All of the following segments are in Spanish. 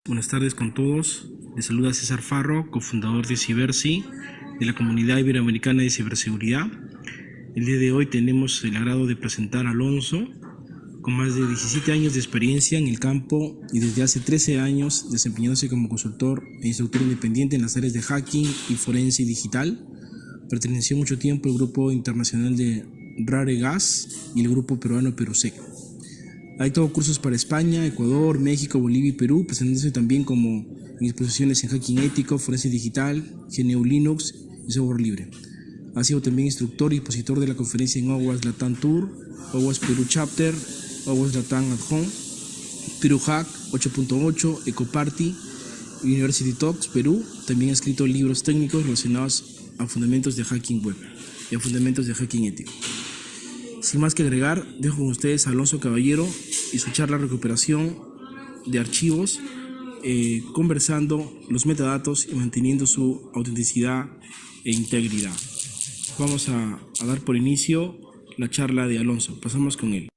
Buenas tardes con todos. Les saluda César Farro, cofundador de Cibersi, de la Comunidad Iberoamericana de Ciberseguridad. El día de hoy tenemos el agrado de presentar a Alonso, con más de 17 años de experiencia en el campo y desde hace 13 años desempeñándose como consultor e instructor independiente en las áreas de hacking y forense digital. Perteneció mucho tiempo al grupo internacional de Rare Gas y el grupo peruano Perusec. Ha dictado cursos para España, Ecuador, México, Bolivia y Perú, presentándose también como en exposiciones en hacking ético, forense digital, GNU Linux y software libre. Ha sido también instructor y expositor de la conferencia en OWASP Latam Tour, OWASP Perú Chapter, OWASP Latam at Home, Perú Hack 8.8, Ecoparty, University Talks Perú. También ha escrito libros técnicos relacionados a fundamentos de hacking web y a fundamentos de hacking ético. Sin más que agregar, dejo con ustedes a Alonso Caballero y su charla recuperación de archivos, conversando los metadatos y manteniendo su autenticidad e integridad. Vamos a dar por inicio la charla de Alonso. Pasamos con él.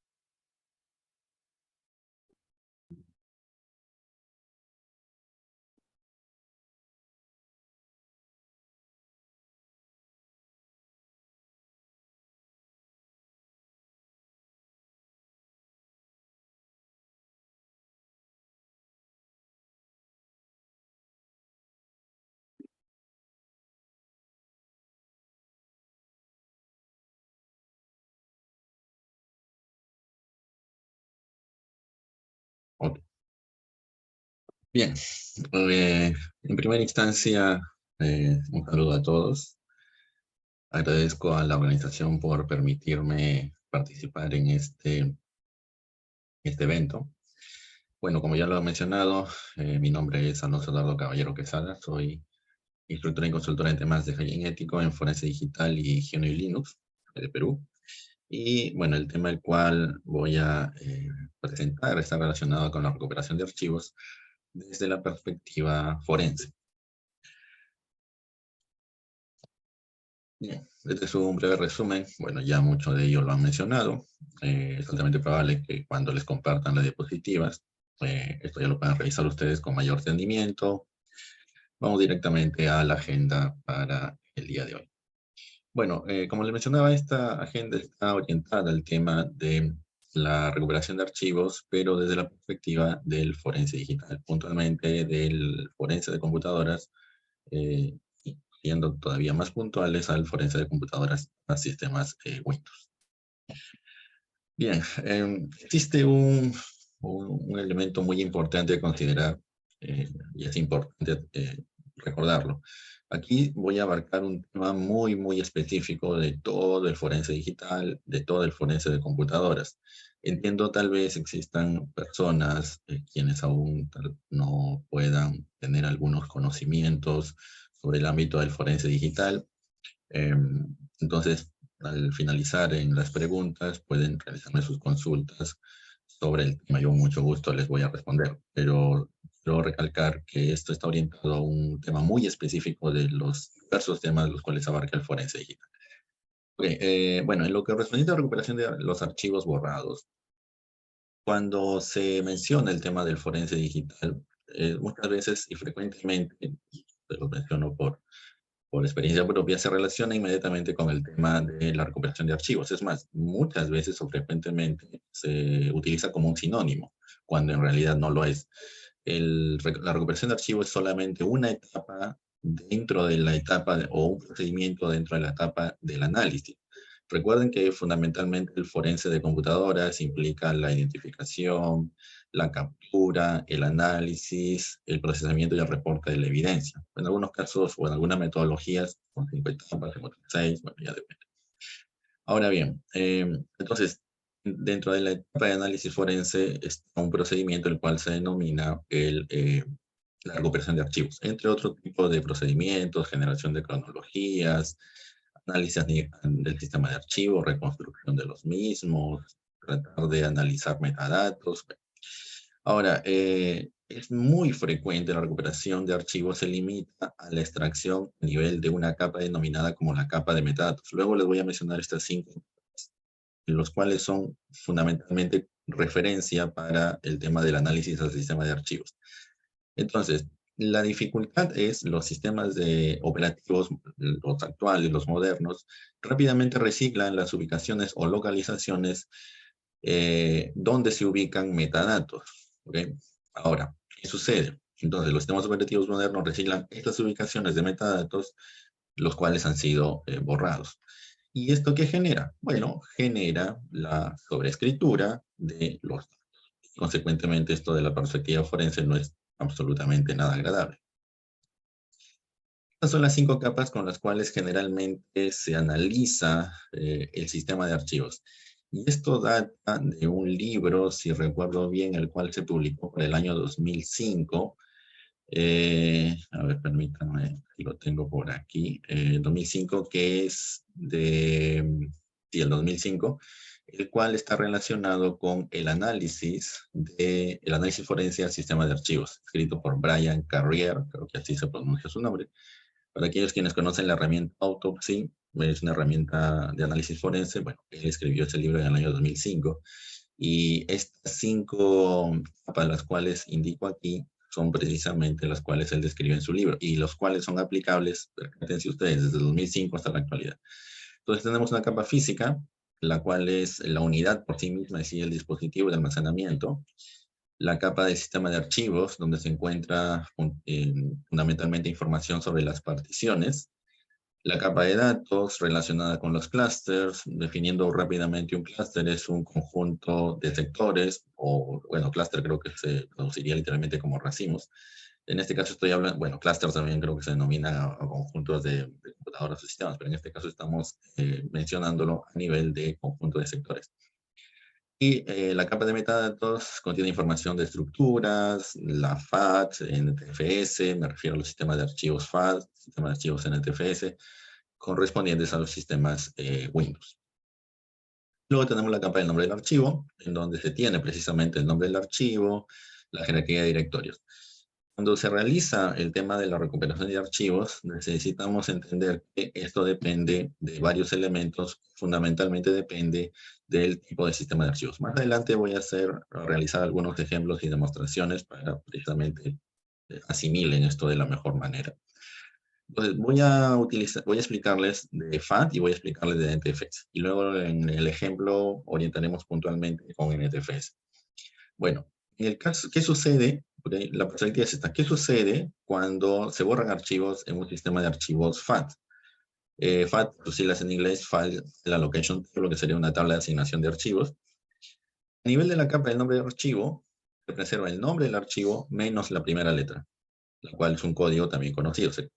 Ok. Bien, en primera instancia, un saludo a todos. Agradezco a la organización por permitirme participar en este evento. Bueno, como ya lo he mencionado, mi nombre es Alonso Eduardo Caballero Quesada. Soy instructor y consultor en temas de hacking ético en forense digital y GNU Linux de Perú. Y bueno, el tema el cual voy a presentar está relacionado con la recuperación de archivos desde la perspectiva forense. Bien, este es un breve resumen. Bueno, ya muchos de ellos lo han mencionado. Es altamente probable que cuando les compartan las diapositivas, esto ya lo puedan revisar ustedes con mayor entendimiento. Vamos directamente a la agenda para el día de hoy. Bueno, como les mencionaba, esta agenda está orientada al tema de la recuperación de archivos, pero desde la perspectiva del forense digital, puntualmente del forense de computadoras, siendo todavía más puntuales al forense de computadoras a sistemas Windows. Bien, existe un elemento muy importante a considerar, y es importante recordarlo. Aquí voy a abarcar un tema muy específico de todo el forense digital, de todo el forense de computadoras. Entiendo tal vez existan personas quienes aún no puedan tener algunos conocimientos sobre el ámbito del forense digital. Entonces, al finalizar en las preguntas, pueden realizarme sus consultas sobre el tema. Yo con mucho gusto les voy a responder, pero quiero recalcar que esto está orientado a un tema muy específico de los diversos temas los cuales abarca el forense digital. Okay, bueno, en lo que responde a la recuperación de los archivos borrados, cuando se menciona el tema del forense digital, muchas veces y frecuentemente, se lo menciono por experiencia propia, se relaciona inmediatamente con el tema de la recuperación de archivos. Es más, muchas veces o frecuentemente se utiliza como un sinónimo, cuando en realidad no lo es. La recuperación de archivos es solamente una etapa dentro de la etapa o un procedimiento dentro de la etapa del análisis. Recuerden que fundamentalmente el forense de computadoras implica la identificación, la captura, el análisis, el procesamiento y el reporte de la evidencia. En algunos casos o en algunas metodologías con 5 etapas, en otras 6, bueno, ya depende. Ahora bien, entonces, dentro de la etapa de análisis forense está un procedimiento el cual se denomina la recuperación de archivos, entre otros tipos de procedimientos, generación de cronologías, análisis del sistema de archivos, reconstrucción de los mismos, tratar de analizar metadatos. Ahora, es muy frecuente la recuperación de archivos, se limita a la extracción a nivel de una capa denominada como la capa de metadatos. Luego les voy a mencionar estas 5, los cuales son fundamentalmente referencia para el tema del análisis del sistema de archivos. Entonces, la dificultad es los sistemas operativos, los actuales, los modernos, rápidamente reciclan las ubicaciones o localizaciones donde se ubican metadatos. ¿Ok? Ahora, ¿qué sucede? Entonces, los sistemas operativos modernos reciclan estas ubicaciones de metadatos, los cuales han sido borrados. ¿Y esto qué genera? Bueno, genera la sobreescritura de los datos. Consecuentemente, esto de la perspectiva forense no es absolutamente nada agradable. Estas son las 5 capas con las cuales generalmente se analiza el sistema de archivos. Y esto data de un libro, si recuerdo bien, el cual se publicó por el año 2005. A ver, permítanme, lo tengo por aquí. 2005, que es sí, el 2005, el cual está relacionado con el análisis forense al sistema de archivos, escrito por Brian Carrier, creo que así se pronuncia su nombre. Para aquellos quienes conocen la herramienta Autopsy, es una herramienta de análisis forense. Bueno, él escribió ese libro en el año 2005. Y estas 5 capas, las cuales indico aquí, son precisamente las cuales él describe en su libro, y los cuales son aplicables, percátense ustedes, desde el 2005 hasta la actualidad. Entonces tenemos una capa física, la cual es la unidad por sí misma, es decir, el dispositivo de almacenamiento. La capa del sistema de archivos, donde se encuentra fundamentalmente información sobre las particiones. La capa de datos relacionada con los clústeres, definiendo rápidamente un clúster, es un conjunto de sectores, o bueno, clúster creo que se traduciría literalmente como racimos. En este caso estoy hablando, bueno, clúster también creo que se denomina a conjuntos de computadoras o sistemas, pero en este caso estamos mencionándolo a nivel de conjunto de sectores. Y la capa de metadatos contiene información de estructuras, la FAT, NTFS, me refiero a los sistemas de archivos FAT, sistemas de archivos NTFS, correspondientes a los sistemas Windows. Luego tenemos la capa del nombre del archivo, en donde se tiene precisamente el nombre del archivo, la jerarquía de directorios. Cuando se realiza el tema de la recuperación de archivos, necesitamos entender que esto depende de varios elementos, fundamentalmente depende del tipo de sistema de archivos. Más adelante voy a realizar algunos ejemplos y demostraciones para precisamente asimilen esto de la mejor manera. Entonces voy a explicarles de FAT y voy a explicarles de NTFS. Y luego en el ejemplo orientaremos puntualmente con NTFS. Bueno, en el caso, ¿qué sucede? Okay, la perspectiva es esta. ¿Qué sucede cuando se borran archivos en un sistema de archivos FAT? FAT, por siglas en inglés, File Allocation Table, lo que sería una tabla de asignación de archivos. A nivel de la capa del nombre del archivo, se preserva el nombre del archivo menos la primera letra, la cual es un código también conocido, se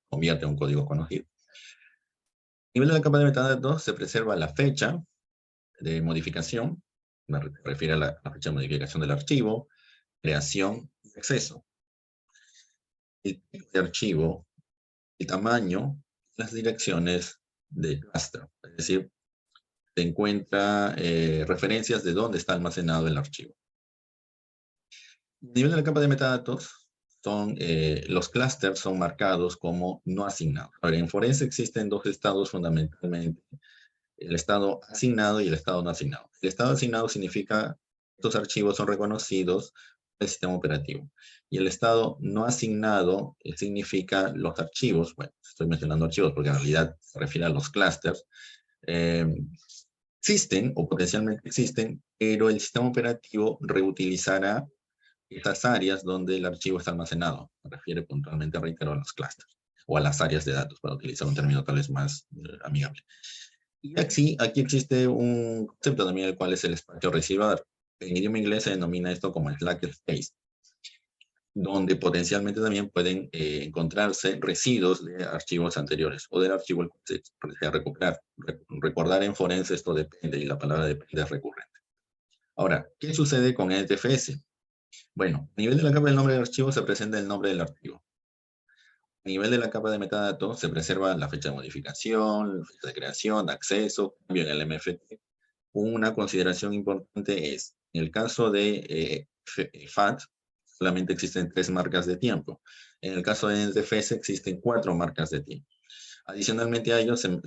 convierte en un código conocido. A nivel de la capa de metadatos, se preserva la fecha de modificación, me refiero a la fecha de modificación del archivo, creación y acceso. El tipo de archivo, el tamaño, las direcciones de clúster. Es decir, se encuentra referencias de dónde está almacenado el archivo. A nivel de la capa de metadatos, los clústeres son marcados como no asignados. Ahora, en Forense existen 2 estados fundamentalmente: el estado asignado y el estado no asignado. El estado asignado significa que estos archivos son reconocidos por el sistema operativo. Y el estado no asignado significa los archivos, bueno, estoy mencionando archivos porque en realidad se refiere a los clústeres, existen o potencialmente existen, pero el sistema operativo reutilizará esas áreas donde el archivo está almacenado. Me refiere puntualmente, reitero, a los clústeres o a las áreas de datos, para utilizar un término tal vez más amigable. Y aquí existe un concepto también, el cual es el espacio residual. En idioma inglés se denomina esto como slack space, donde potencialmente también pueden encontrarse residuos de archivos anteriores o del archivo el cual se desea recuperar. Recordar en forense esto depende, y la palabra depende es recurrente. Ahora, ¿qué sucede con NTFS? Bueno, a nivel de la capa del nombre del archivo se presenta el nombre del archivo. A nivel de la capa de metadatos se preserva la fecha de modificación, fecha de creación, acceso, cambio en el MFT. Una consideración importante es, en el caso de FAT, solamente existen 3 marcas de tiempo. En el caso de NTFS existen 4 marcas de tiempo. Adicionalmente a ello se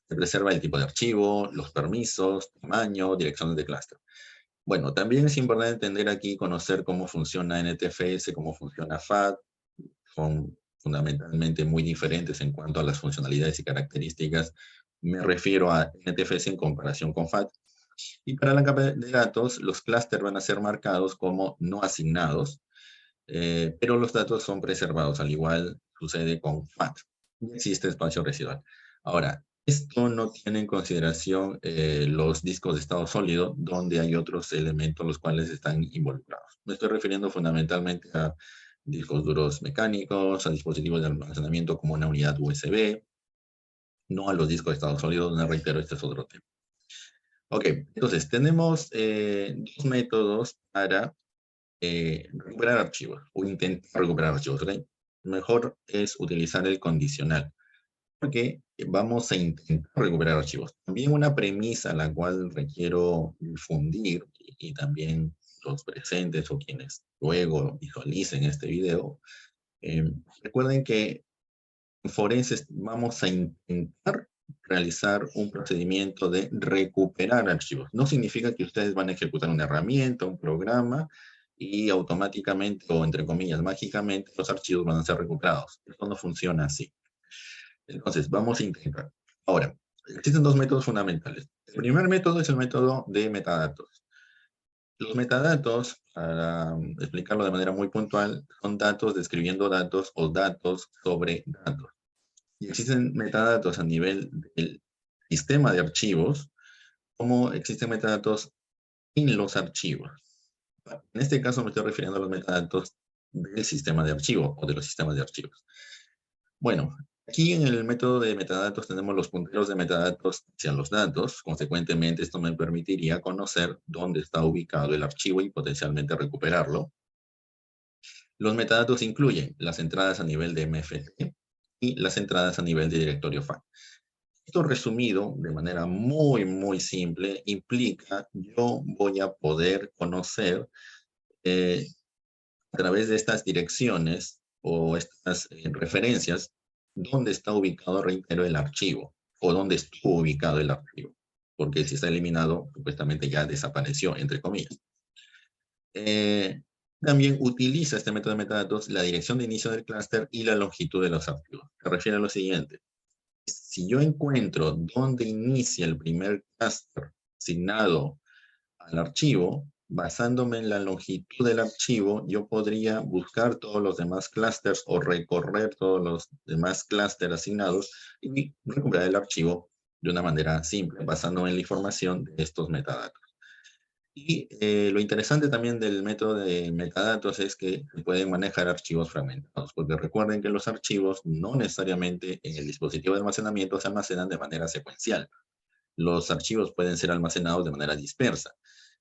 preserva el tipo de archivo, los permisos, tamaño, direcciones de clúster. Bueno, también es importante entender aquí, conocer cómo funciona NTFS, cómo funciona FAT. Son fundamentalmente muy diferentes en cuanto a las funcionalidades y características. Me refiero a NTFS en comparación con FAT. Y para la capa de datos, los clústeres van a ser marcados como no asignados, pero los datos son preservados, al igual sucede con FAT. No existe espacio residual. Ahora, esto no tiene en consideración los discos de estado sólido, donde hay otros elementos los cuales están involucrados. Me estoy refiriendo fundamentalmente a discos duros mecánicos, a dispositivos de almacenamiento como una unidad USB, no a los discos de estado sólido, donde reitero, este es otro tema. Ok, entonces tenemos dos métodos para recuperar archivos o intentar recuperar archivos. ¿Ok? Mejor es utilizar el condicional, porque vamos a intentar recuperar archivos. También una premisa la cual requiero difundir y también los presentes o quienes luego visualicen este video, eh, recuerden que en forenses vamos a intentar realizar un procedimiento de recuperar archivos. No significa que ustedes van a ejecutar una herramienta, un programa, y automáticamente, o entre comillas, mágicamente, los archivos van a ser recuperados. Esto no funciona así. Entonces, vamos a intentar. Ahora, existen dos métodos fundamentales. El primer método es el método de metadatos. Los metadatos, para explicarlo de manera muy puntual, son datos describiendo datos o datos sobre datos. Y existen metadatos a nivel del sistema de archivos, como existen metadatos en los archivos. En este caso me estoy refiriendo a los metadatos del sistema de archivo o de los sistemas de archivos. Bueno, aquí en el método de metadatos tenemos los punteros de metadatos hacia los datos. Consecuentemente, esto me permitiría conocer dónde está ubicado el archivo y potencialmente recuperarlo. Los metadatos incluyen las entradas a nivel de MFT y las entradas a nivel de directorio FAT. Esto resumido de manera muy simple implica yo voy a poder conocer a través de estas direcciones o estas referencias dónde está ubicado, reitero, el archivo o dónde estuvo ubicado el archivo. Porque si está eliminado, supuestamente ya desapareció, entre comillas. También utiliza este método de metadatos la dirección de inicio del clúster y la longitud de los archivos. Se refiere a lo siguiente. Si yo encuentro dónde inicia el primer clúster asignado al archivo, basándome en la longitud del archivo, yo podría buscar todos los demás clústeres o recorrer todos los demás clústeres asignados y recuperar el archivo de una manera simple, basándome en la información de estos metadatos. Y lo interesante también del método de metadatos es que se pueden manejar archivos fragmentados, porque recuerden que los archivos no necesariamente en el dispositivo de almacenamiento se almacenan de manera secuencial. Los archivos pueden ser almacenados de manera dispersa.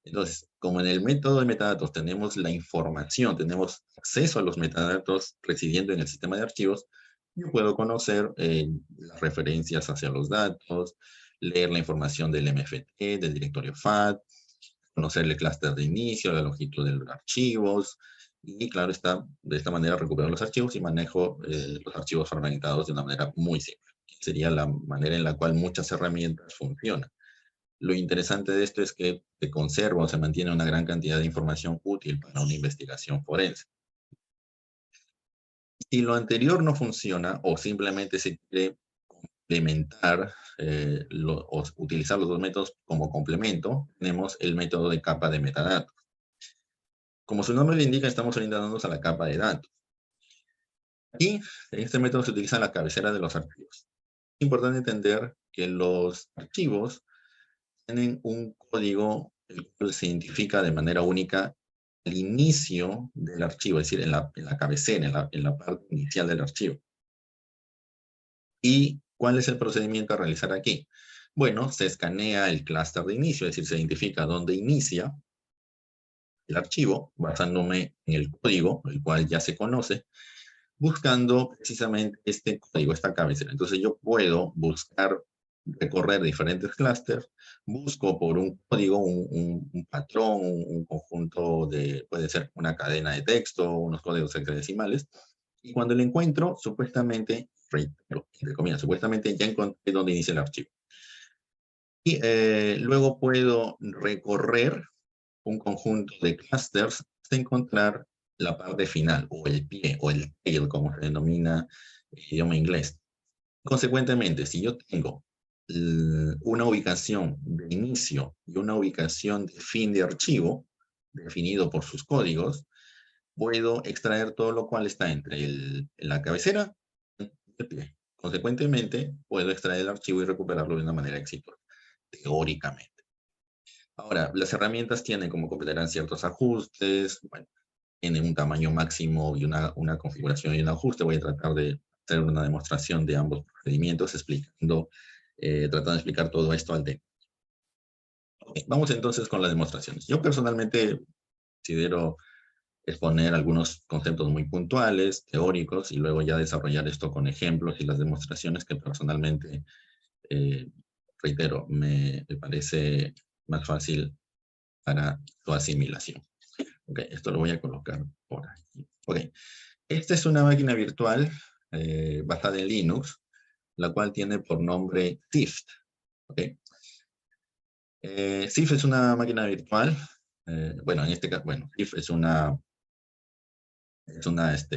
Entonces, como en el método de metadatos tenemos la información, tenemos acceso a los metadatos residiendo en el sistema de archivos, yo puedo conocer las referencias hacia los datos, leer la información del MFT, del directorio FAT, conocer el clúster de inicio, la longitud de los archivos, y claro está, de esta manera recupero los archivos y manejo los archivos fragmentados de una manera muy simple. Sería la manera en la cual muchas herramientas funcionan. Lo interesante de esto es que se conserva o se mantiene una gran cantidad de información útil para una investigación forense. Si lo anterior no funciona o simplemente se quiere complementar o utilizar los dos métodos como complemento, tenemos el método de capa de metadatos. Como su nombre le indica, estamos orientándonos a la capa de datos. Aquí, en este método se utiliza la cabecera de los archivos. Es importante entender que los archivos tienen un código el cual se identifica de manera única al inicio del archivo, es decir, en la cabecera, en la parte inicial del archivo. ¿Y cuál es el procedimiento a realizar aquí? Bueno, se escanea el clúster de inicio, es decir, se identifica dónde inicia el archivo, basándome en el código, el cual ya se conoce, buscando precisamente este código, esta cabecera. Entonces yo puedo buscar, recorrer diferentes clústeres, busco por un código, un patrón, un conjunto de, puede ser una cadena de texto, unos códigos hexadecimales, y cuando lo encuentro, supuestamente, reitero, entre comillas, supuestamente ya encontré dónde inicia el archivo. Y luego puedo recorrer un conjunto de clusters hasta encontrar la parte final, o el pie, o el tail, como se denomina en idioma inglés. Consecuentemente, si yo tengo una ubicación de inicio y una ubicación de fin de archivo, definido por sus códigos, puedo extraer todo lo cual está entre la cabecera y el pie. Consecuentemente, puedo extraer el archivo y recuperarlo de una manera exitosa, teóricamente. Ahora, las herramientas tienen, como completarán, ciertos ajustes, bueno, tienen un tamaño máximo y una configuración y un ajuste. Voy a tratar de hacer una demostración de ambos procedimientos, tratando de explicar todo esto al detalle. Okay, vamos entonces con las demostraciones. Yo personalmente considero exponer algunos conceptos muy puntuales, teóricos, y luego ya desarrollar esto con ejemplos y las demostraciones que personalmente, reitero, me parece más fácil para su asimilación. Ok, esto lo voy a colocar por aquí. Ok, esta es una máquina virtual basada en Linux, la cual tiene por nombre Sift. Okay. Sift es una máquina virtual. Bueno, en este caso, Sift es una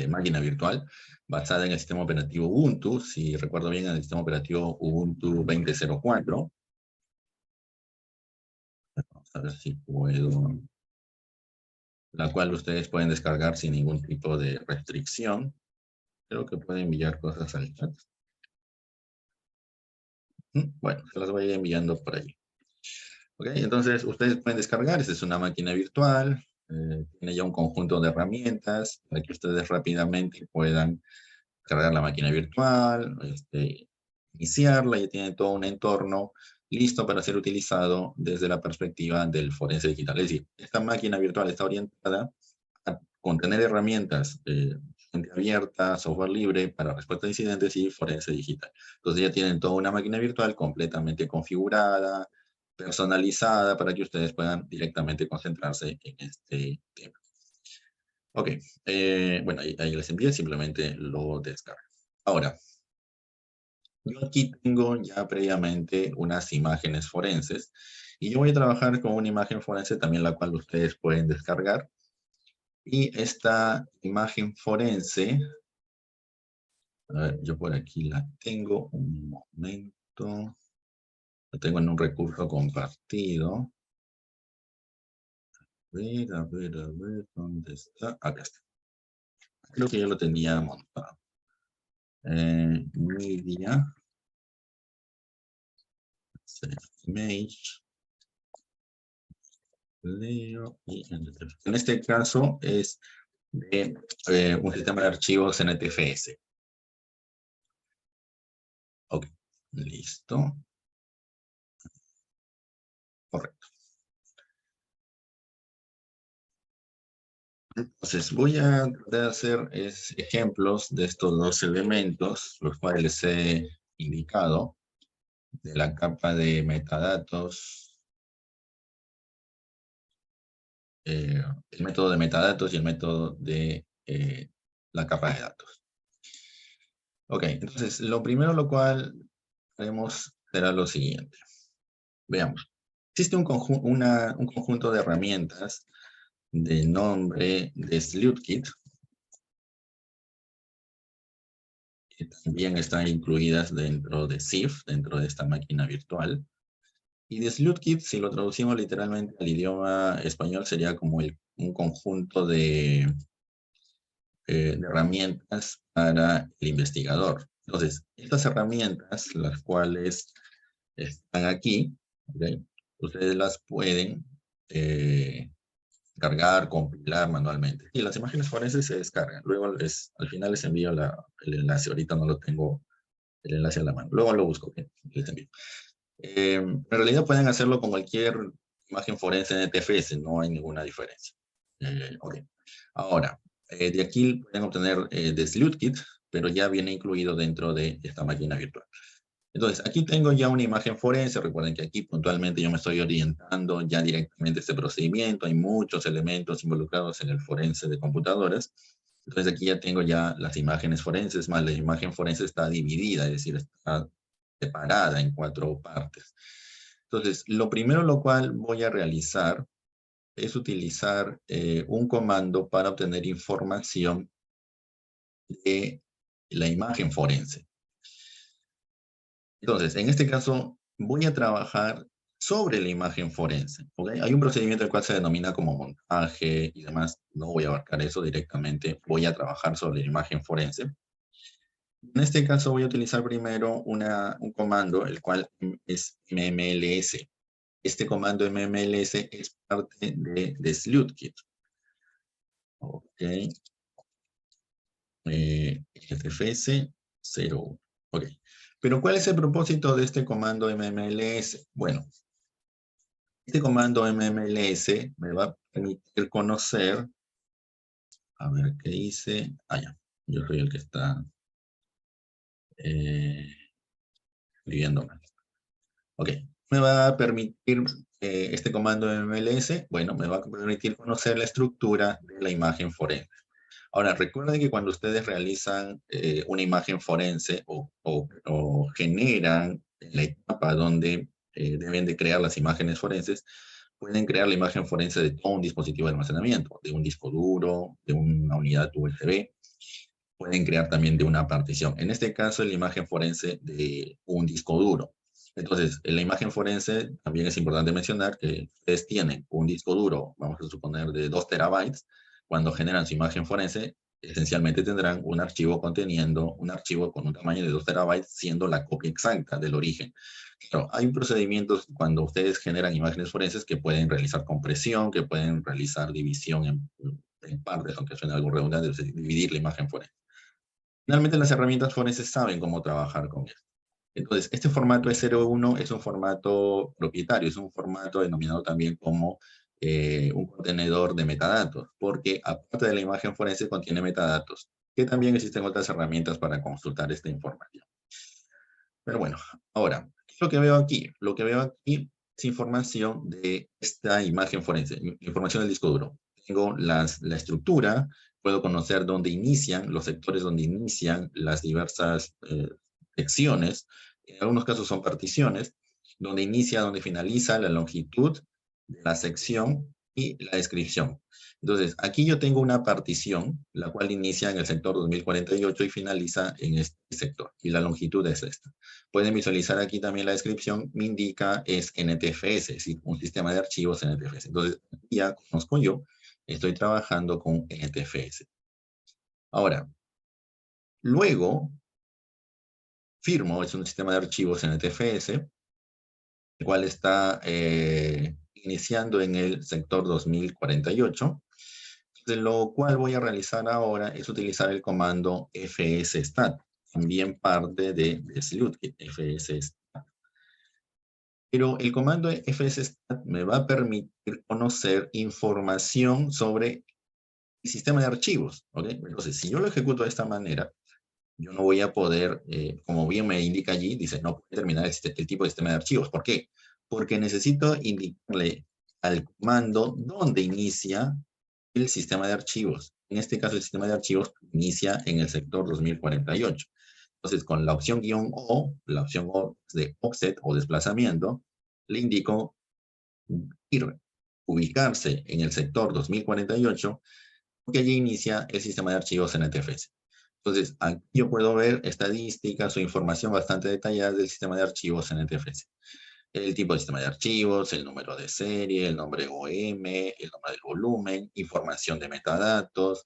máquina virtual basada en el sistema operativo Ubuntu. Si recuerdo bien, en el sistema operativo Ubuntu 20.04. Vamos a ver si puedo. La cual ustedes pueden descargar sin ningún tipo de restricción. Creo que pueden enviar cosas al chat. Bueno, se las voy enviando por ahí. Ok, entonces ustedes pueden descargar. Esta es una máquina virtual. Tiene ya un conjunto de herramientas para que ustedes rápidamente puedan cargar la máquina virtual, iniciarla. Ya tienen todo un entorno listo para ser utilizado desde la perspectiva del forense digital. Es decir, esta máquina virtual está orientada a contener herramientas fuente abierta, software libre para respuesta a incidentes y forense digital. Entonces ya tienen toda una máquina virtual completamente configurada, personalizada, para que ustedes puedan directamente concentrarse en este tema. Ok, bueno, ahí les envié, simplemente lo descargan. Ahora, yo aquí tengo ya previamente unas imágenes forenses y yo voy a trabajar con una imagen forense también la cual ustedes pueden descargar. Y esta imagen forense, a ver, yo por aquí la tengo, un momento, la tengo en un recurso compartido. A ver, ¿dónde está? Acá está. Creo que ya lo tenía montado. Media, image, leo y en este caso es de un sistema de archivos NTFS. Ok, listo. Correcto. Entonces voy a tratar de hacer ejemplos de estos dos elementos, los cuales he indicado, de la capa de metadatos, el método de metadatos y el método de la capa de datos. Ok, entonces lo primero lo cual haremos será lo siguiente. Veamos. Existe un conjunto de herramientas de nombre de SleuthKit, que también están incluidas dentro de SIF, dentro de esta máquina virtual. Y de SleuthKit, si lo traducimos literalmente al idioma español, sería como un conjunto de herramientas para el investigador. Entonces, estas herramientas, las cuales están aquí, ¿okay? Ustedes las pueden cargar, compilar manualmente. Y las imágenes forenses se descargan. Luego al final les envío el enlace. Ahorita no lo tengo el enlace a la mano. Luego lo busco, ¿okay? Les envío. En realidad pueden hacerlo con cualquier imagen forense en NTFS, no hay ninguna diferencia. Okay. Ahora, de aquí pueden obtener de SleuthKit, pero ya viene incluido dentro de esta máquina virtual. Entonces, aquí tengo ya una imagen forense. Recuerden que aquí puntualmente yo me estoy orientando ya directamente a este procedimiento. Hay muchos elementos involucrados en el forense de computadoras. Entonces, aquí ya tengo ya las imágenes forenses, más la imagen forense está dividida, es decir, está separada en 4 partes. Entonces, lo primero lo cual voy a realizar es utilizar un comando para obtener información de la imagen forense. Entonces, en este caso, voy a trabajar sobre la imagen forense. ¿Okay? Hay un procedimiento el cual se denomina como montaje y demás. No voy a abarcar eso directamente. Voy a trabajar sobre la imagen forense. En este caso voy a utilizar primero un comando, el cual es mmls. Este comando mmls es parte de SleuthKit. Ok. GTFS 01. Ok. Pero ¿cuál es el propósito de este comando mmls? Bueno, este comando mmls me va a permitir conocer, a ver qué dice. Ah, ya. Yo soy el que está escribiendo mal. Ok. Me va a permitir este comando mmls, bueno, me va a permitir conocer la estructura de la imagen forense. Ahora, recuerden que cuando ustedes realizan una imagen forense o generan la etapa donde deben de crear las imágenes forenses, pueden crear la imagen forense de todo un dispositivo de almacenamiento, de un disco duro, de una unidad USB. Pueden crear también de una partición. En este caso, la imagen forense de un disco duro. Entonces, en la imagen forense también es importante mencionar que ustedes tienen un disco duro, vamos a suponer de 2 terabytes. Cuando generan su imagen forense, esencialmente tendrán un archivo conteniendo un archivo con un tamaño de 2 terabytes, siendo la copia exacta del origen. Claro, hay procedimientos cuando ustedes generan imágenes forenses que pueden realizar compresión, que pueden realizar división en partes, aunque suene algo redundante, es decir, dividir la imagen forense. Finalmente, las herramientas forenses saben cómo trabajar con esto. Entonces, este formato E01 es un formato propietario, es un formato denominado también como un contenedor de metadatos, porque aparte de la imagen forense contiene metadatos, que también existen otras herramientas para consultar esta información. Pero bueno, ahora, ¿qué es lo que veo aquí? Lo que veo aquí es información de esta imagen forense, información del disco duro. Tengo la estructura, puedo conocer dónde inician, los sectores donde inician las diversas secciones. En algunos casos son particiones, donde inicia, donde finaliza, la longitud de la sección y la descripción. Entonces, aquí yo tengo una partición, la cual inicia en el sector 2048 y finaliza en este sector, y la longitud es esta. Pueden visualizar aquí también la descripción, me indica es NTFS, es decir, un sistema de archivos NTFS. Entonces, ya conozco yo, estoy trabajando con NTFS. Ahora, luego, firmo, es un sistema de archivos NTFS, el cual está iniciando en el sector 2048. De lo cual voy a realizar ahora es utilizar el comando fsstat, también parte de SleuthKit, fsstat. Pero el comando fsstat me va a permitir conocer información sobre el sistema de archivos. ¿Okay? Entonces, si yo lo ejecuto de esta manera, yo no voy a poder, como bien me indica allí, dice, no puede determinar el tipo de sistema de archivos. ¿Por qué? Porque necesito indicarle al comando dónde inicia el sistema de archivos. En este caso, el sistema de archivos inicia en el sector 2048. Entonces, con la opción "-O", la opción O de offset o desplazamiento, le indico ubicarse en el sector 2048, porque allí inicia el sistema de archivos NTFS. Entonces, aquí yo puedo ver estadísticas o información bastante detallada del sistema de archivos NTFS. El tipo de sistema de archivos, el número de serie, el nombre OM, el nombre del volumen, información de metadatos,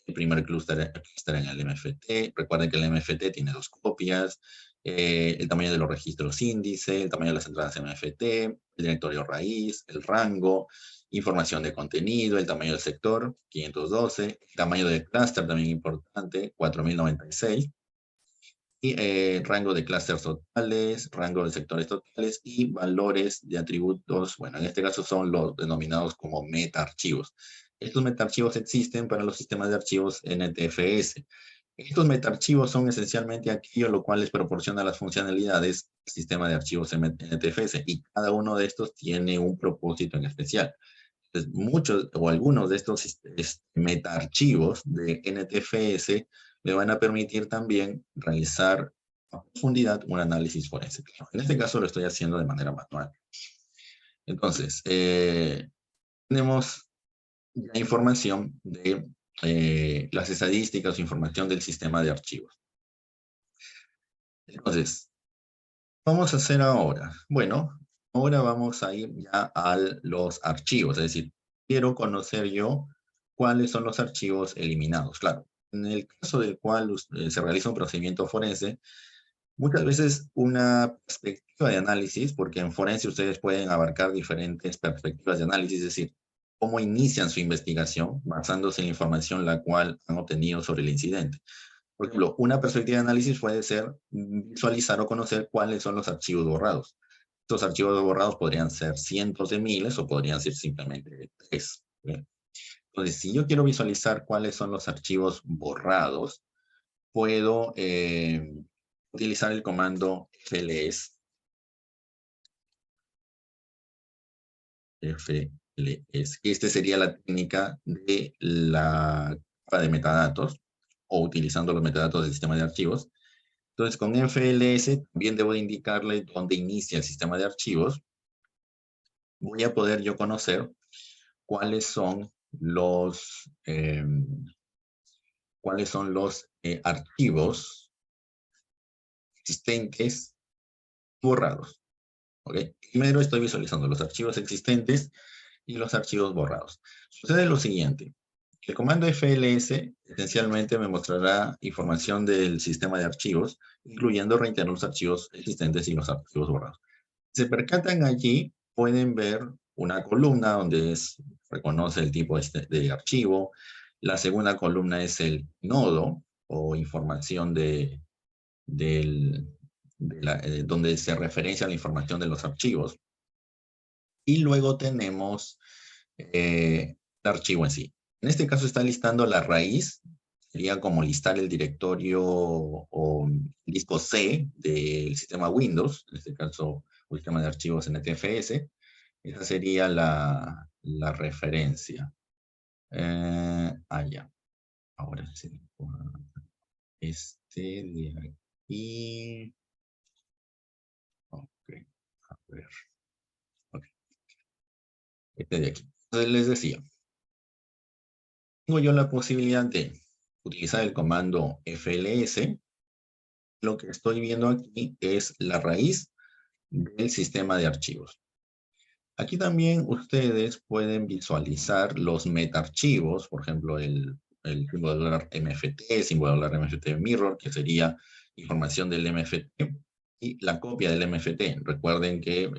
el primer clúster en el MFT. Recuerden que el MFT tiene 2 copias, el tamaño de los registros índice, el tamaño de las entradas MFT, el directorio raíz, el rango, información de contenido, el tamaño del sector, 512, el tamaño del clúster también importante, 4096. Y rango de clústeres totales, rango de sectores totales y valores de atributos, bueno, en este caso son los denominados como metaarchivos. Estos metaarchivos existen para los sistemas de archivos NTFS. Estos metaarchivos son esencialmente aquello lo cual les proporciona las funcionalidades del sistema de archivos NTFS, y cada uno de estos tiene un propósito en especial. Entonces, muchos o algunos de estos metaarchivos de NTFS me van a permitir también realizar a profundidad un análisis forense. En este caso lo estoy haciendo de manera manual. Entonces, tenemos ya información de las estadísticas o información del sistema de archivos. Entonces, ¿qué vamos a hacer ahora? Bueno, ahora vamos a ir ya a los archivos, es decir, quiero conocer yo cuáles son los archivos eliminados. Claro, en el caso del cual se realiza un procedimiento forense, muchas veces una perspectiva de análisis, porque en forense ustedes pueden abarcar diferentes perspectivas de análisis, es decir, cómo inician su investigación basándose en la información la cual han obtenido sobre el incidente. Por ejemplo, una perspectiva de análisis puede ser visualizar o conocer cuáles son los archivos borrados. Estos archivos borrados podrían ser cientos de miles o podrían ser simplemente 3. ¿Bien? Entonces, si yo quiero visualizar cuáles son los archivos borrados, puedo utilizar el comando fls. fls. Esta sería la técnica de la capa de metadatos o utilizando los metadatos del sistema de archivos. Entonces, con FLS también debo indicarle dónde inicia el sistema de archivos. Voy a poder yo conocer cuáles son los archivos existentes borrados. ¿Okay? Primero estoy visualizando los archivos existentes y los archivos borrados. Sucede lo siguiente. El comando FLS esencialmente me mostrará información del sistema de archivos, incluyendo reiterar los archivos existentes y los archivos borrados. Si se percatan allí, pueden ver una columna donde reconoce el tipo de archivo. La segunda columna es el nodo o información donde se referencia la información de los archivos. Y luego tenemos el archivo en sí. En este caso está listando la raíz, sería como listar el directorio o disco C del sistema Windows, en este caso el sistema de archivos NTFS. Esa sería la referencia. Ya. Ahora sí. Este de aquí. Ok, a ver. Okay. Este de aquí. Entonces les decía, tengo yo la posibilidad de utilizar el comando FLS. Lo que estoy viendo aquí es la raíz del sistema de archivos. Aquí también ustedes pueden visualizar los metaarchivos, por ejemplo, el símbolo $MFT, símbolo $MFT mirror, que sería información del MFT, y la copia del MFT. Recuerden que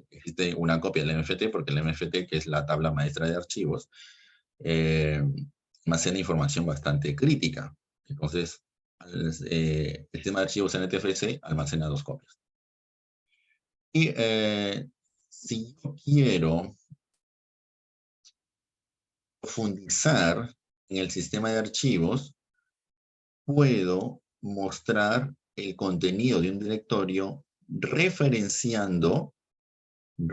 existe una copia del MFT porque el MFT, que es la tabla maestra de archivos, almacena información bastante crítica. Entonces, el sistema de archivos NTFS almacena 2 copias. Y si yo quiero profundizar en el sistema de archivos, puedo mostrar el contenido de un directorio referenciando el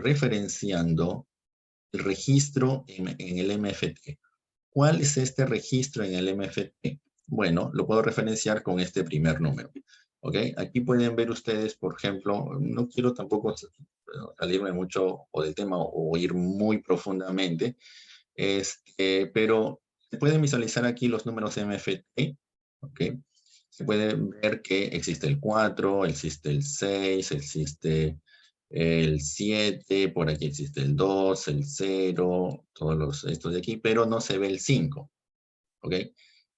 registro en el MFT. ¿Cuál es este registro en el MFT? Bueno, lo puedo referenciar con este primer número. ¿Ok? Aquí pueden ver ustedes, por ejemplo, no quiero tampoco salirme mucho del tema o ir muy profundamente, pero se pueden visualizar aquí los números MFT. ¿Ok? Se puede ver que existe el 4, existe el 6, existe el 7, por aquí existe el 2, el 0, todos estos de aquí, pero no se ve el 5. ¿Ok?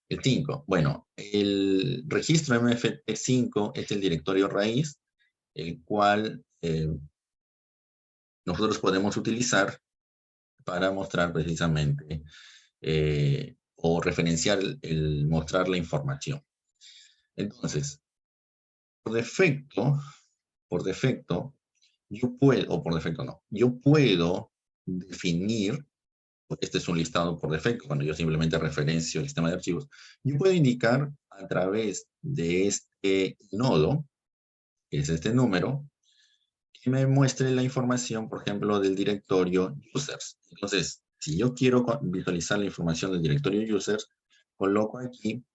El 5. Bueno, el registro MFT5 es el directorio raíz, el cual nosotros podemos utilizar para mostrar precisamente o referenciar mostrar la información. Entonces, por defecto, yo puedo definir, este es un listado por defecto, cuando yo simplemente referencio el sistema de archivos, yo puedo indicar a través de este nodo, que es este número, que me muestre la información, por ejemplo, del directorio users. Entonces, si yo quiero visualizar la información del directorio users, coloco aquí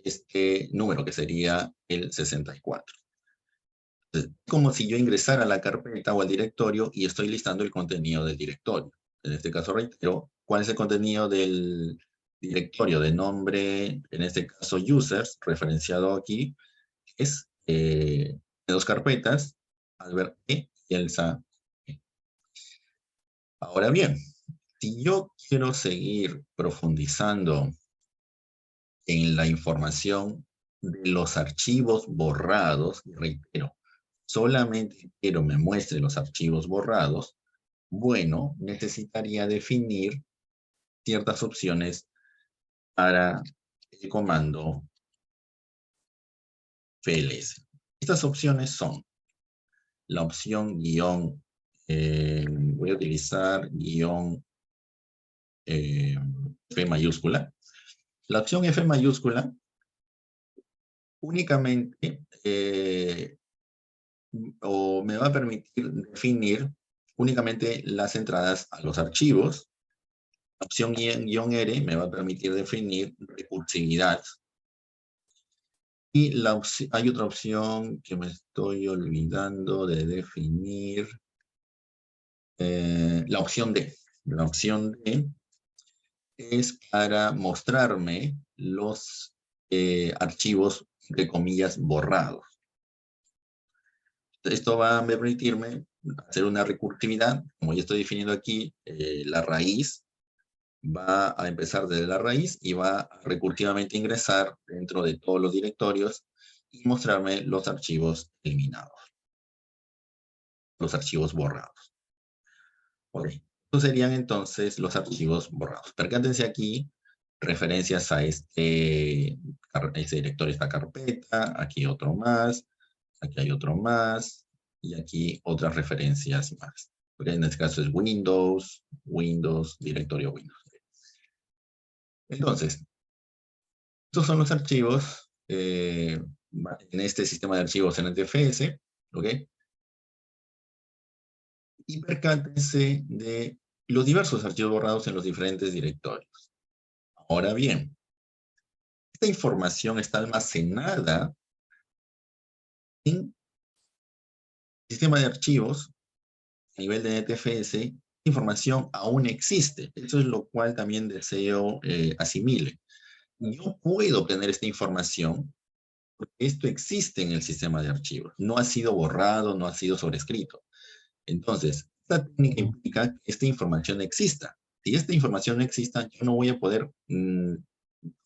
este número, que sería el 64. Entonces, como si yo ingresara a la carpeta o al directorio y estoy listando el contenido del directorio. en este caso reitero, cuál es el contenido del directorio de nombre, en este caso users, referenciado aquí, es de dos carpetas, Albert E y Elsa E. Ahora bien, si yo quiero seguir profundizando en la información de los archivos borrados, reitero, solamente quiero me muestre los archivos borrados, bueno, necesitaría definir ciertas opciones para el comando fls. Estas opciones son la opción guión, voy a utilizar guión F mayúscula. La opción F mayúscula únicamente o me va a permitir definir únicamente las entradas a los archivos. La opción guión R me va a permitir definir recursividad. Y hay otra opción que me estoy olvidando de definir. La opción D. La opción D es para mostrarme los archivos, entre comillas, borrados. Esto va a permitirme hacer una recursividad. Como ya estoy definiendo aquí, la raíz va a empezar desde la raíz y va a recursivamente ingresar dentro de todos los directorios y mostrarme los archivos eliminados, los archivos borrados. Ok, estos serían entonces los archivos borrados. Percátense aquí, referencias a este directorio, esta carpeta, aquí otro más, aquí hay otro más, y aquí otras referencias más. Porque en este caso es Windows, directorio Windows. Entonces, estos son los archivos en este sistema de archivos NTFS, ¿ok? Y percátense de los diversos archivos borrados en los diferentes directorios. Ahora bien, esta información está almacenada en el sistema de archivos a nivel de NTFS. Información aún existe. Eso es lo cual también deseo asimile. Yo puedo obtener esta información porque esto existe en el sistema de archivos. No ha sido borrado, no ha sido sobrescrito. Entonces, esta técnica implica que esta información exista. Si esta información no exista, yo no voy a poder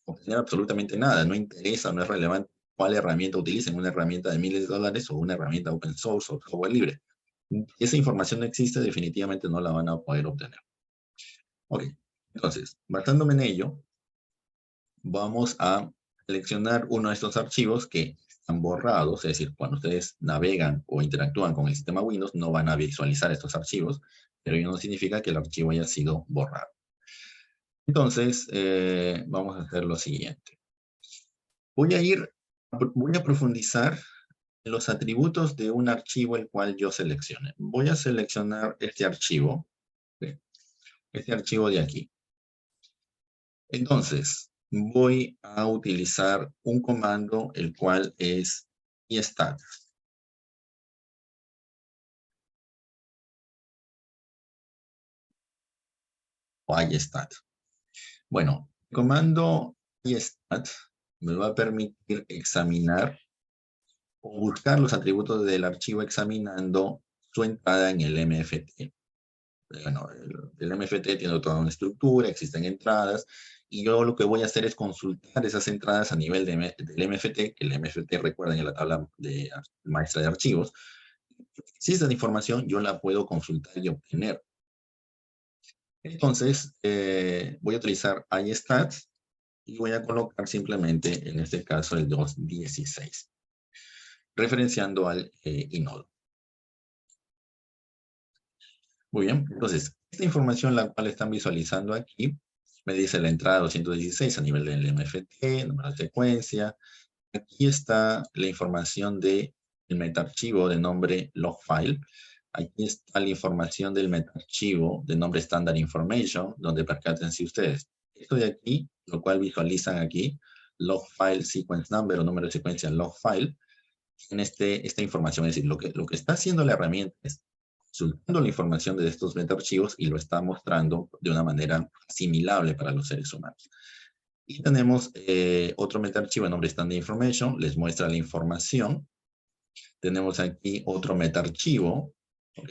obtener absolutamente nada. No interesa, no es relevante cuál herramienta utilicen, una herramienta de miles de dólares o una herramienta open source o software libre. Si esa información no existe, definitivamente no la van a poder obtener. Ok, entonces, basándome en ello, vamos a seleccionar uno de estos archivos que están borrados, es decir, cuando ustedes navegan o interactúan con el sistema Windows, no van a visualizar estos archivos, pero ello no significa que el archivo haya sido borrado. Entonces, vamos a hacer lo siguiente. Voy a profundizar en los atributos de un archivo el cual yo seleccione. Voy a seleccionar este archivo de aquí. Entonces, voy a utilizar un comando el cual es istat. O istat. Bueno, el comando istat me va a permitir examinar o buscar los atributos del archivo examinando su entrada en el MFT. Bueno, el MFT tiene toda una estructura, existen entradas, y yo lo que voy a hacer es consultar esas entradas a nivel del MFT, que el MFT, recuerden, en la tabla maestra de archivos. Si esta información yo la puedo consultar y obtener. Entonces, voy a utilizar istat y voy a colocar simplemente, en este caso, el 2.16, referenciando al inodo. Muy bien, entonces, esta información la cual están visualizando aquí, me dice la entrada 216 a nivel del MFT, número de secuencia. Aquí está la información del metaarchivo de nombre logfile. Aquí está la información del metaarchivo de nombre standard information, donde percátense ustedes. Esto de aquí, lo cual visualizan aquí, logfile sequence number o número de secuencia logfile, en esta información. Es decir, lo que está haciendo la herramienta es consultando la información de estos metaarchivos y lo está mostrando de una manera asimilable para los seres humanos. Y tenemos otro metaarchivo de nombre Standard Information, les muestra la información. Tenemos aquí otro metaarchivo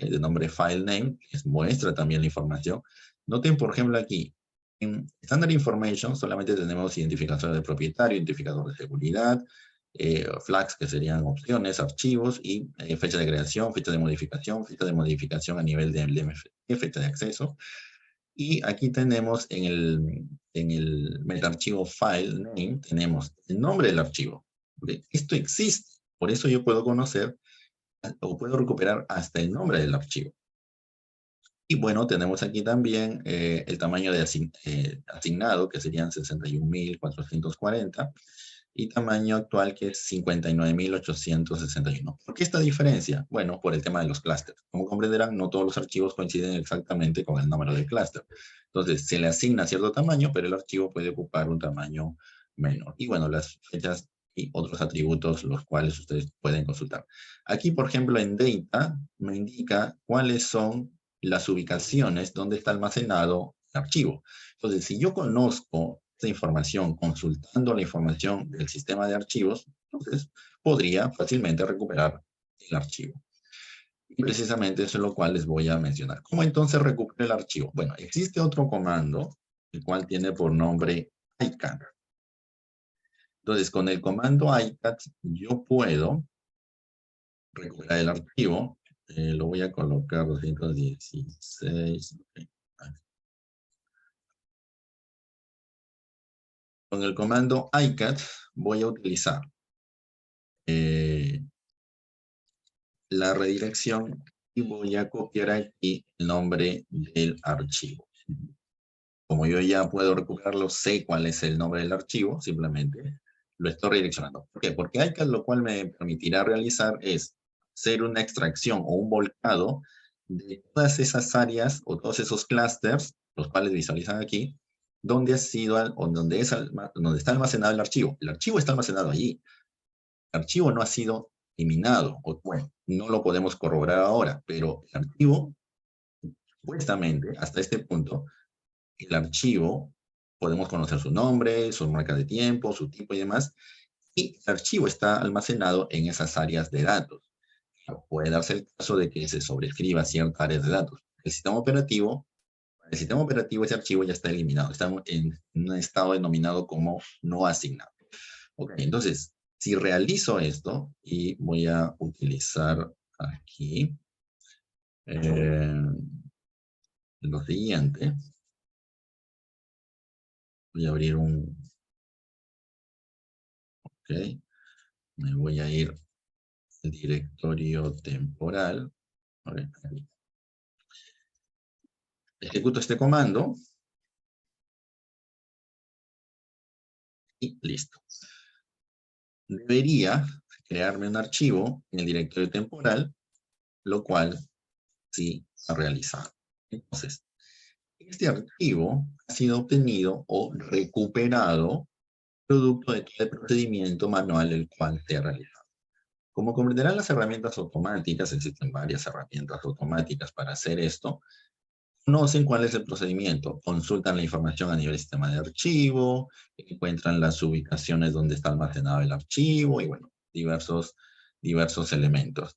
de nombre File Name, les muestra también la información. Noten, por ejemplo, aquí, en Standard Information solamente tenemos identificador de propietario, identificador de seguridad, flags, que serían opciones, archivos, y fecha de creación, fecha de modificación a nivel de MFT, fecha de acceso. Y aquí tenemos en el metaarchivo File Name, tenemos el nombre del archivo. ¿Okay? Esto existe, por eso yo puedo conocer o puedo recuperar hasta el nombre del archivo. Y bueno, tenemos aquí también el tamaño de asignado, que serían 61.440, y tamaño actual, que es 59.861. ¿Por qué esta diferencia? Bueno, por el tema de los clústeres. Como comprenderán, no todos los archivos coinciden exactamente con el número de clúster. Entonces, se le asigna cierto tamaño, pero el archivo puede ocupar un tamaño menor. Y bueno, las fechas y otros atributos, los cuales ustedes pueden consultar. Aquí, por ejemplo, en Data, me indica cuáles son las ubicaciones donde está almacenado el archivo. Entonces, si yo conozco esta información consultando la información del sistema de archivos, entonces podría fácilmente recuperar el archivo. Y precisamente eso es lo cual les voy a mencionar. ¿Cómo entonces recupero el archivo? Bueno, existe otro comando, el cual tiene por nombre icat. Entonces, con el comando icat, yo puedo recuperar el archivo. Lo voy a colocar 216. Okay. Con el comando icat voy a utilizar la redirección y voy a copiar aquí el nombre del archivo. Como yo ya puedo recuperarlo, sé cuál es el nombre del archivo, simplemente lo estoy redireccionando. ¿Por qué? Porque icat lo cual me permitirá realizar es hacer una extracción o un volcado de todas esas áreas o todos esos clústeres, los cuales visualizan aquí, donde ha sido o donde está almacenado el archivo. El archivo está almacenado allí. El archivo no ha sido eliminado, o bueno, no lo podemos corroborar ahora, pero el archivo, supuestamente, hasta este punto, el archivo, podemos conocer su nombre, su marca de tiempo, su tipo y demás, y el archivo está almacenado en esas áreas de datos. Puede darse el caso de que se sobrescriba ciertas áreas de datos. El sistema operativo ese archivo ya está eliminado, está en un estado denominado como no asignado. Ok, entonces, si realizo esto, y voy a utilizar aquí lo siguiente, voy a abrir ok, me voy a ir al directorio temporal, a ver, aquí. Ejecuto este comando, y listo. Debería crearme un archivo en el directorio temporal, lo cual sí ha realizado. Entonces, este archivo ha sido obtenido o recuperado producto de todo el procedimiento manual el cual se ha realizado. Como comprenderán las herramientas automáticas, existen varias herramientas automáticas para hacer esto. Conocen cuál es el procedimiento, consultan la información a nivel sistema de archivo, encuentran las ubicaciones donde está almacenado el archivo y bueno, diversos elementos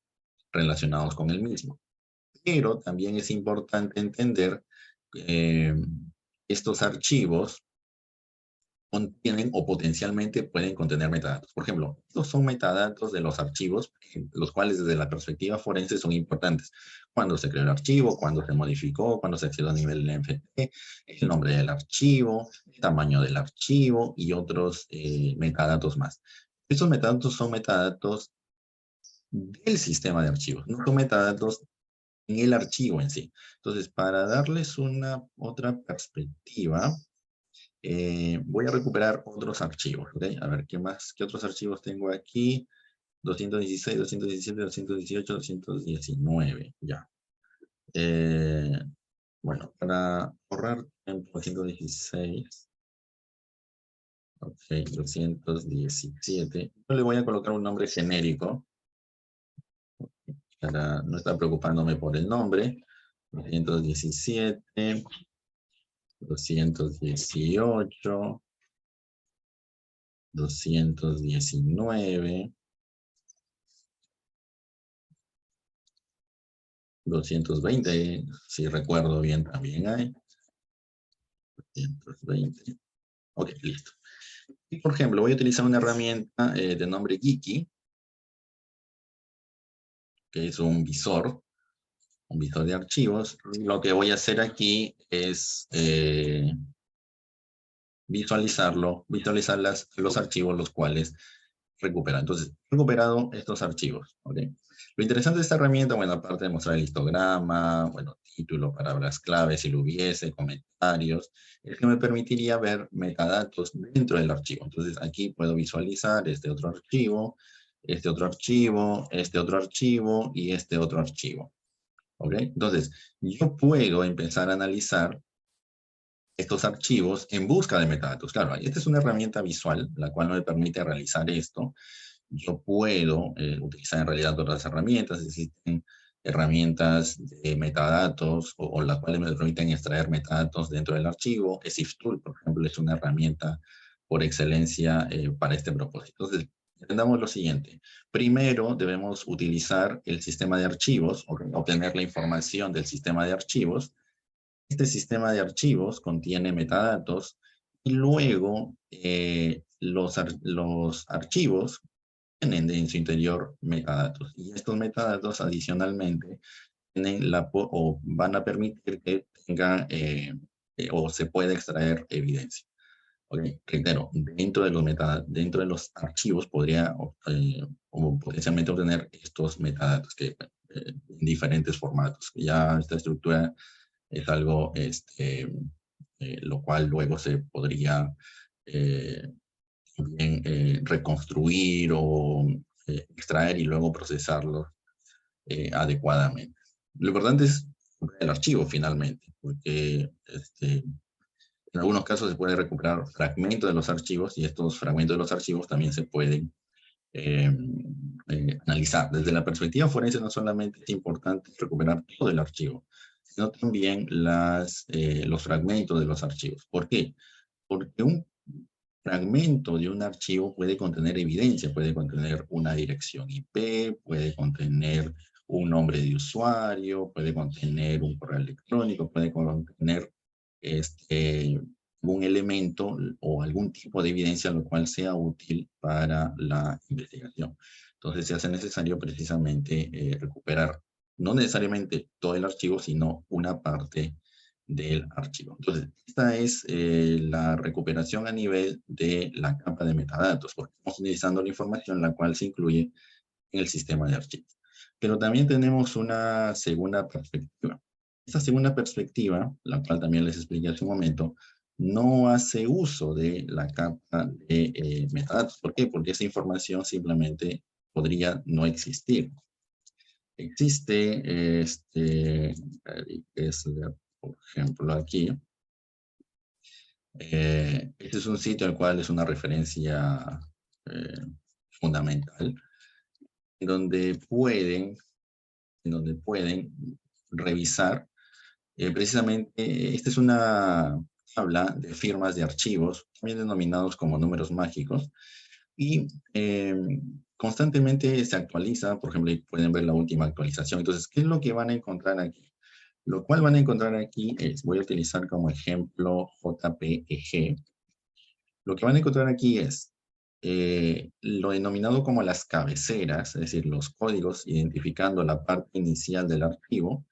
relacionados con el mismo. Pero también es importante entender estos archivos contienen o potencialmente pueden contener metadatos. Por ejemplo, estos son metadatos de los archivos, los cuales desde la perspectiva forense son importantes. Cuándo se creó el archivo, cuándo se modificó, cuándo se accedió a nivel de MFT, el nombre del archivo, el tamaño del archivo y otros metadatos más. Estos metadatos son metadatos del sistema de archivos, no son metadatos en el archivo en sí. Entonces, para darles una otra perspectiva, voy a recuperar otros archivos, ¿ok? A ver, ¿qué otros archivos tengo aquí? 216, 217, 218, 219, ya. Bueno, para ahorrar tiempo, 216, ok, 217. Yo le voy a colocar un nombre genérico. para no estar preocupándome por el nombre. 217, 218, 219, 220, si recuerdo bien también hay. 220. Ok, listo. Y por ejemplo, voy a utilizar una herramienta de nombre Geeky, que es un visor de archivos. Lo que voy a hacer aquí es visualizar los archivos los cuales recupera. Entonces, he recuperado estos archivos. ¿Okay? Lo interesante de esta herramienta, bueno, aparte de mostrar el histograma, bueno, título, palabras claves, si lo hubiese, comentarios, es que me permitiría ver metadatos dentro del archivo. Entonces, aquí puedo visualizar este otro archivo, este otro archivo, este otro archivo y este otro archivo. ¿Ok? Entonces, yo puedo empezar a analizar estos archivos en busca de metadatos. Claro, esta es una herramienta visual, la cual me permite realizar esto. Yo puedo utilizar en realidad otras herramientas, existen herramientas de metadatos o las cuales me permiten extraer metadatos dentro del archivo. SIFTool, por ejemplo, es una herramienta por excelencia para este propósito. Entonces, entendamos lo siguiente. Primero, debemos utilizar el sistema de archivos, o obtener la información del sistema de archivos. Este sistema de archivos contiene metadatos y luego los archivos tienen en su interior metadatos. Y estos metadatos adicionalmente tienen o van a permitir que tenga o se pueda extraer evidencia. Okay. Reitero, dentro de los archivos podría o potencialmente obtener estos metadatos que, en diferentes formatos. Ya esta estructura es algo lo cual luego se podría bien, reconstruir o extraer y luego procesarlo adecuadamente. Lo importante es el archivo finalmente, porque en algunos casos se puede recuperar fragmentos de los archivos y estos fragmentos de los archivos también se pueden analizar. Desde la perspectiva forense no solamente es importante recuperar todo el archivo, sino también los fragmentos de los archivos. ¿Por qué? Porque un fragmento de un archivo puede contener evidencia, puede contener una dirección IP, puede contener un nombre de usuario, puede contener un correo electrónico, puede contener algún elemento o algún tipo de evidencia lo cual sea útil para la investigación. Entonces se hace necesario precisamente recuperar no necesariamente todo el archivo, sino una parte del archivo. Entonces, esta es la recuperación a nivel de la capa de metadatos, porque estamos utilizando la información la cual se incluye en el sistema de archivos. Pero también tenemos una segunda perspectiva. Esta segunda perspectiva, la cual también les expliqué hace un momento, no hace uso de la capa de metadatos. ¿Por qué? Porque esa información simplemente podría no existir. Existe, por ejemplo, aquí. Este es un sitio al cual es una referencia fundamental, en donde pueden revisar precisamente, esta es una tabla de firmas de archivos, también denominados como números mágicos, y constantemente se actualiza. Por ejemplo, pueden ver la última actualización. Entonces, ¿qué es lo que van a encontrar aquí? Lo cual van a encontrar aquí voy a utilizar como ejemplo JPEG. Lo que van a encontrar aquí es lo denominado como las cabeceras, es decir, los códigos identificando la parte inicial del archivo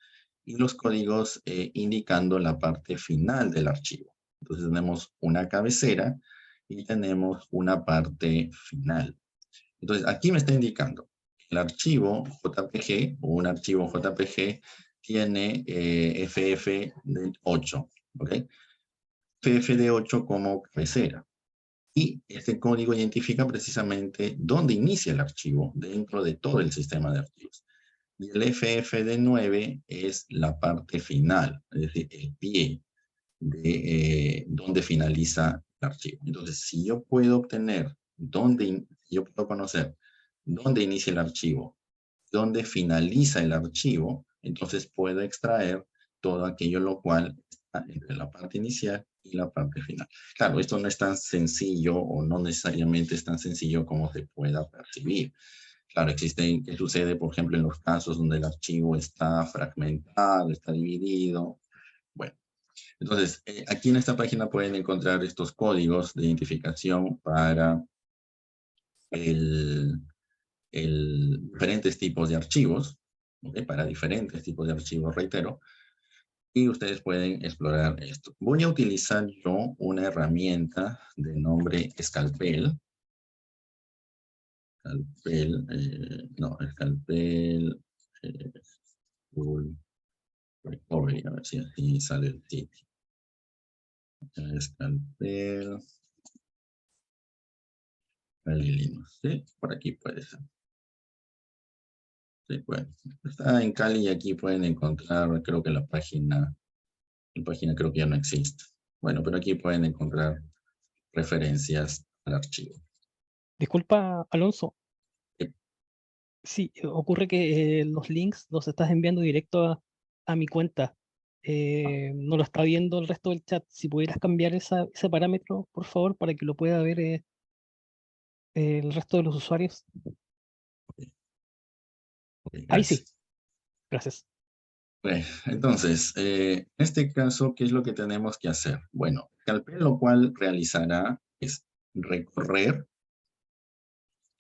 y los códigos indicando la parte final del archivo. Entonces tenemos una cabecera y tenemos una parte final. Entonces aquí me está indicando que el archivo JPG o un archivo JPG tiene FF de 8, ¿ok? FF de 8 como cabecera. Y este código identifica precisamente dónde inicia el archivo dentro de todo el sistema de archivos. Y el FF de 9 es la parte final, es decir, el pie de donde finaliza el archivo. Entonces, si yo puedo conocer dónde inicia el archivo donde finaliza el archivo, entonces puedo extraer todo aquello lo cual está entre la parte inicial y la parte final. Claro, esto no es tan sencillo o no necesariamente es tan sencillo como se pueda percibir. Claro, ¿qué sucede, por ejemplo, en los casos donde el archivo está fragmentado, está dividido? Bueno, entonces, aquí en esta página pueden encontrar estos códigos de identificación para diferentes tipos de archivos, ¿okay? Para diferentes tipos de archivos, reitero, y ustedes pueden explorar esto. Voy a utilizar yo una herramienta de nombre Scalpel. Scalpel Tool Recovery, a ver si así sale el sitio. Scalpel Linux, ¿sí? Por aquí puede ser. Sí, bueno, está en Kali y aquí pueden encontrar, creo que la página creo que ya no existe. Bueno, pero aquí pueden encontrar referencias al archivo. Disculpa, Alonso. Sí. Sí, ocurre que los links los estás enviando directo a mi cuenta. No lo está viendo el resto del chat. Si pudieras cambiar ese parámetro, por favor, para que lo pueda ver el resto de los usuarios. Ok, Ahí sí, gracias. gracias. Bueno, entonces, en este caso, ¿qué es lo que tenemos que hacer? Bueno, Scalpel lo cual realizará es recorrer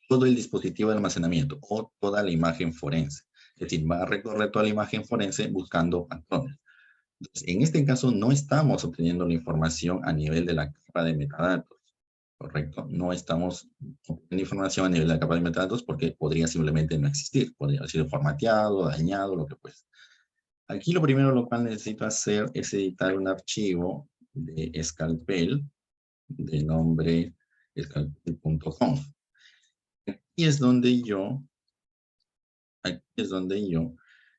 todo el dispositivo de almacenamiento o toda la imagen forense. Es decir, va a recorrer toda la imagen forense buscando patrones. Entonces, en este caso, no estamos obteniendo la información a nivel de la capa de metadatos, ¿correcto? No estamos obteniendo información a nivel de la capa de metadatos porque podría simplemente no existir. Podría haber sido formateado, dañado, lo que fuese. Aquí lo primero lo cual necesito hacer es editar un archivo de Scalpel de nombre scalpel.com. Aquí es donde yo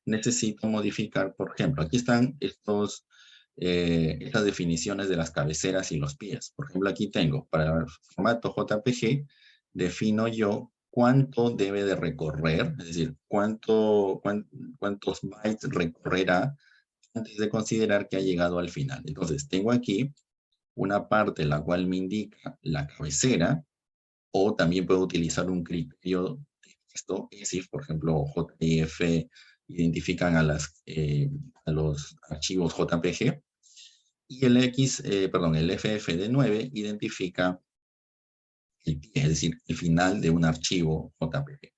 necesito modificar, por ejemplo, aquí están estas definiciones de las cabeceras y los pies. Por ejemplo, aquí tengo, para el formato JPG, defino yo cuánto debe de recorrer, es decir, cuántos bytes recorrerá antes de considerar que ha llegado al final. Entonces, tengo aquí una parte la cual me indica la cabecera, o también puedo utilizar un criterio de texto, es decir, por ejemplo, JIF identifican a los archivos JPG, y el FFD9 identifica el pie, es decir, el final de un archivo JPG.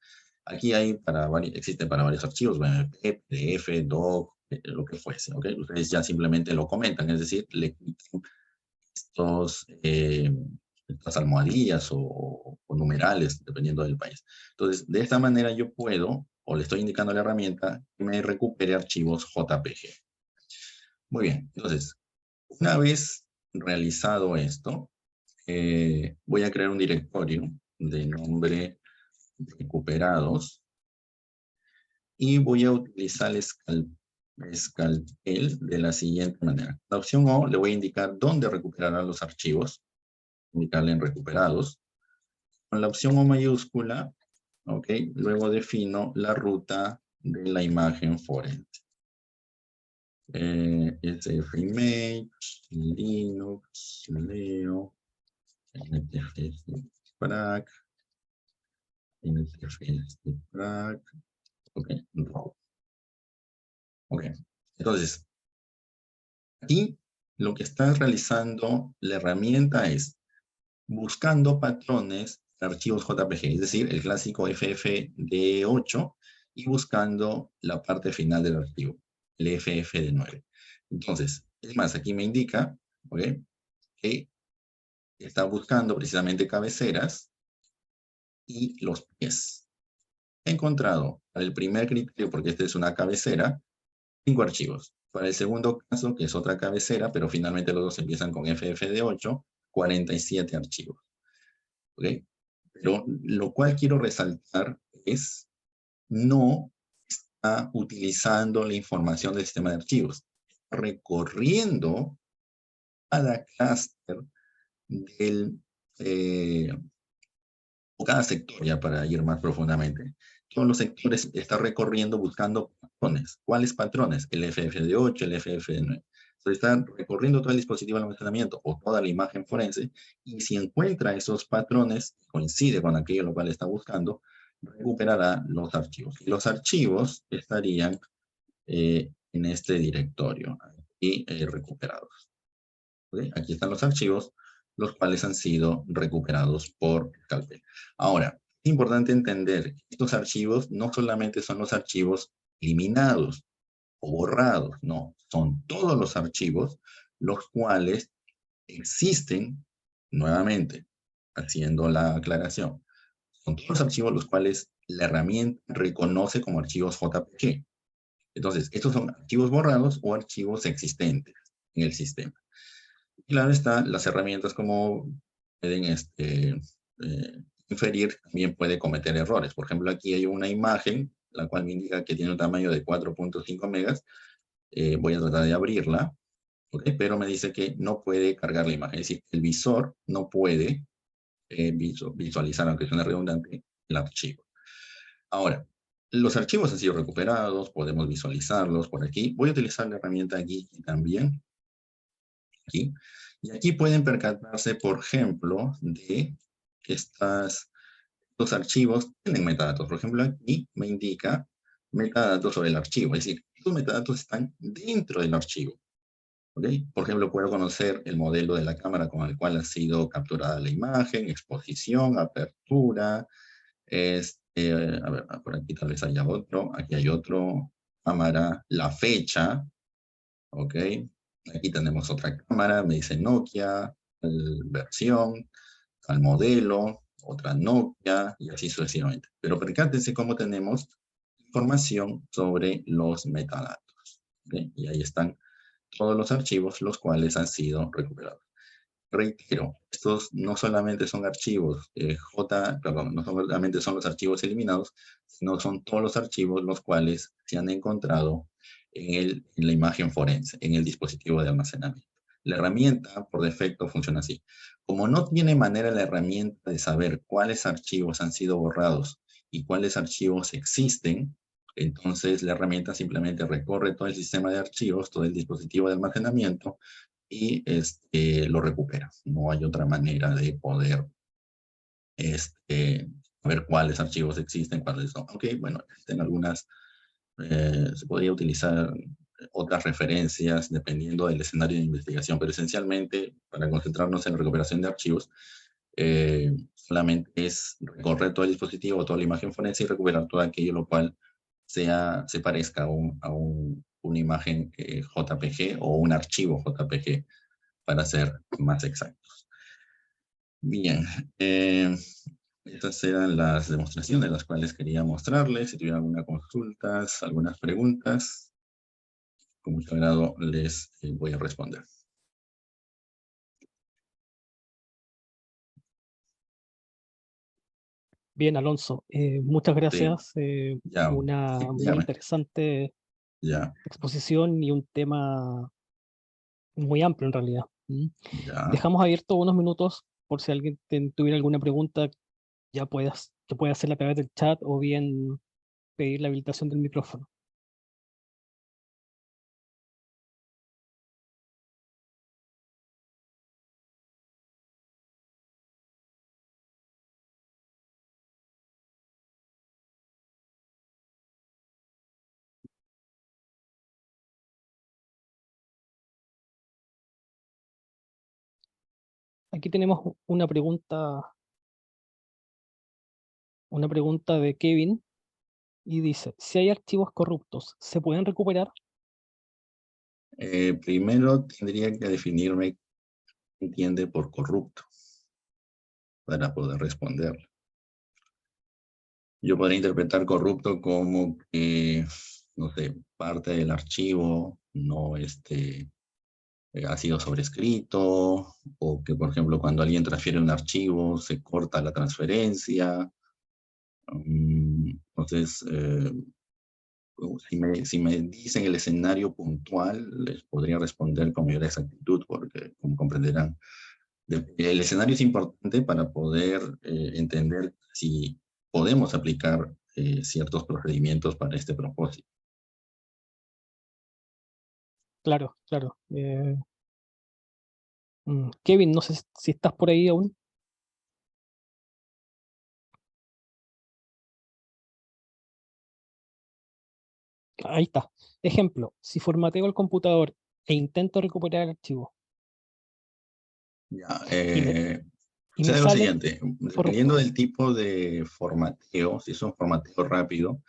Aquí existen para varios archivos, BMP, PDF, DOC, lo que fuese, ¿ok? Ustedes ya simplemente lo comentan, es decir, le quitan estas almohadillas o numerales, dependiendo del país. Entonces, de esta manera yo puedo, o le estoy indicando a la herramienta, que me recupere archivos JPG. Muy bien, entonces, una vez realizado esto, voy a crear un directorio de nombre recuperados y voy a utilizar Scalpel de la siguiente manera. La opción O le voy a indicar dónde recuperará los archivos, indicarle en recuperados. Con la opción O mayúscula, ok, luego defino la ruta de la imagen forense. Image, Linux, Leo, NTFS Prac, NTFS Prac, ok, RAW. Ok, entonces, aquí lo que está realizando la herramienta es buscando patrones en archivos JPG, es decir, el clásico FFD8 y buscando la parte final del archivo, el FFD9. Entonces, es más, aquí me indica, ¿okay?, que está buscando precisamente cabeceras y los pies. He encontrado para el primer criterio, porque esta es una cabecera, 5 archivos. Para el segundo caso, que es otra cabecera, pero finalmente los dos empiezan con FFD8, 47 archivos. ¿Ok? Pero lo cual quiero resaltar es no está utilizando la información del sistema de archivos, recorriendo cada clúster o cada sector, ya para ir más profundamente, todos los sectores está recorriendo buscando patrones. ¿Cuáles patrones? El FFD8, el FFD9. Entonces está recorriendo todo el dispositivo de almacenamiento o toda la imagen forense, y si encuentra esos patrones, coincide con aquello lo cual está buscando, recuperará los archivos. Y los archivos estarían en este directorio y recuperados. ¿Okay? Aquí están los archivos, los cuales han sido recuperados por Scalpel. Ahora, es importante entender que estos archivos no solamente son los archivos eliminados o borrados, no, son todos los archivos los cuales existen, nuevamente, haciendo la aclaración, son todos los archivos los cuales la herramienta reconoce como archivos JPG. Entonces, estos son archivos borrados o archivos existentes en el sistema. Claro está, las herramientas como pueden inferir, también puede cometer errores. Por ejemplo, aquí hay una imagen, la cual me indica que tiene un tamaño de 4.5 megas. Voy a tratar de abrirla, ¿okay? Pero me dice que no puede cargar la imagen. Es decir, el visor no puede visualizar, aunque suene redundante, el archivo. Ahora, los archivos han sido recuperados, podemos visualizarlos por aquí. Voy a utilizar la herramienta aquí también. Aquí. Y aquí pueden percatarse, por ejemplo, de que estos archivos tienen metadatos. Por ejemplo, aquí me indica metadatos sobre el archivo. Es decir, estos metadatos están dentro del archivo. ¿Okay? Por ejemplo, puedo conocer el modelo de la cámara con el cual ha sido capturada la imagen, exposición, apertura. A ver, por aquí tal vez haya otro. Aquí hay otro. Cámara, la fecha. ¿Ok? Aquí tenemos otra cámara, me dice Nokia, versión, al modelo, otra Nokia, y así sucesivamente. Pero percátense cómo tenemos información sobre los metadatos. ¿Okay? Y ahí están todos los archivos, los cuales han sido recuperados. Reitero, estos no solamente son archivos no solamente son los archivos eliminados, sino son todos los archivos los cuales se han encontrado en la imagen forense, en el dispositivo de almacenamiento. La herramienta, por defecto, funciona así. Como no tiene manera la herramienta de saber cuáles archivos han sido borrados y cuáles archivos existen, entonces la herramienta simplemente recorre todo el sistema de archivos, todo el dispositivo de almacenamiento, y lo recupera. No hay otra manera de poder ver cuáles archivos existen, cuáles no. Aunque, bueno, existen algunas, se podría utilizar otras referencias dependiendo del escenario de investigación, pero esencialmente, para concentrarnos en la recuperación de archivos, solamente es recorrer todo el dispositivo, toda la imagen forense y recuperar todo aquello lo cual se parezca a una imagen JPG o un archivo JPG, para ser más exactos. Bien, estas eran las demostraciones las cuales quería mostrarles. Si tuvieran alguna consulta, algunas preguntas, con mucho agrado les voy a responder. Bien, Alonso, muchas gracias. Ya, Una sí, muy dígame. interesante Ya, exposición y un tema muy amplio en realidad. ya. Dejamos abierto unos minutos por si alguien tuviera alguna pregunta, que puede hacerla a través del chat o bien pedir la habilitación del micrófono. Aquí tenemos una pregunta de Kevin y dice, si hay archivos corruptos, ¿se pueden recuperar? Primero tendría que definirme qué entiende por corrupto para poder responder. Yo podría interpretar corrupto como que, no sé, parte del archivo no ha sido sobrescrito, o que, por ejemplo, cuando alguien transfiere un archivo, se corta la transferencia. Entonces, si me dicen el escenario puntual, les podría responder con mayor exactitud, porque, como comprenderán, el escenario es importante para poder entender si podemos aplicar ciertos procedimientos para este propósito. Claro, claro. Kevin, no sé si estás por ahí aún. Ahí está. Ejemplo, si formateo el computador e intento recuperar el archivo Ya, y me, y me sucede lo sale siguiente, dependiendo correcto. del tipo de formateo, si es un formateo rápido,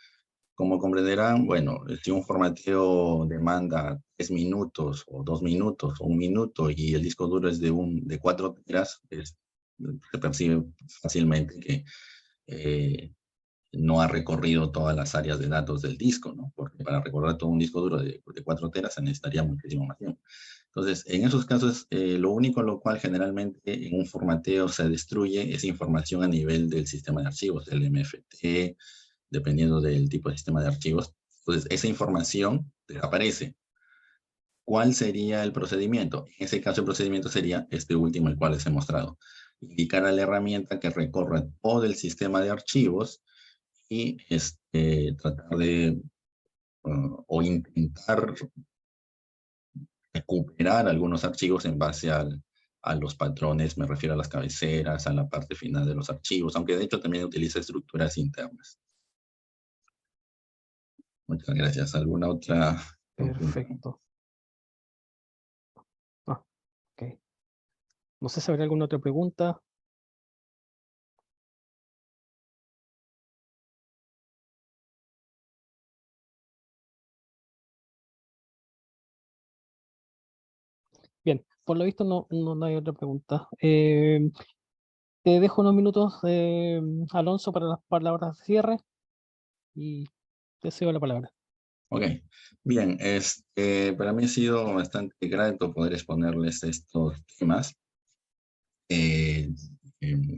como comprenderán, bueno, si un formateo demanda 3 minutos o 2 minutos o 1 minuto y el disco duro es de 4 teras, se percibe fácilmente que no ha recorrido todas las áreas de datos del disco, ¿no? Porque para recordar todo un disco duro de 4 teras se necesitaría muchísimo más tiempo. Entonces, en esos casos, lo único en lo cual generalmente en un formateo se destruye es información a nivel del sistema de archivos, el MFT, dependiendo del tipo de sistema de archivos. Entonces, esa información desaparece. ¿Cuál sería el procedimiento? En ese caso, el procedimiento sería este último, el cual les he mostrado. Indicar a la herramienta que recorra todo el sistema de archivos y tratar de o intentar recuperar algunos archivos en base a los patrones, me refiero a las cabeceras, a la parte final de los archivos, aunque de hecho también utiliza estructuras internas. Muchas gracias. ¿Alguna otra consulta? Perfecto. Ah, ok. No sé si habrá alguna otra pregunta. Bien, por lo visto no hay otra pregunta. Te dejo unos minutos, Alonso, para las palabras de cierre y te cedo la palabra. Ok, bien, para mí ha sido bastante grato poder exponerles estos temas. Eh,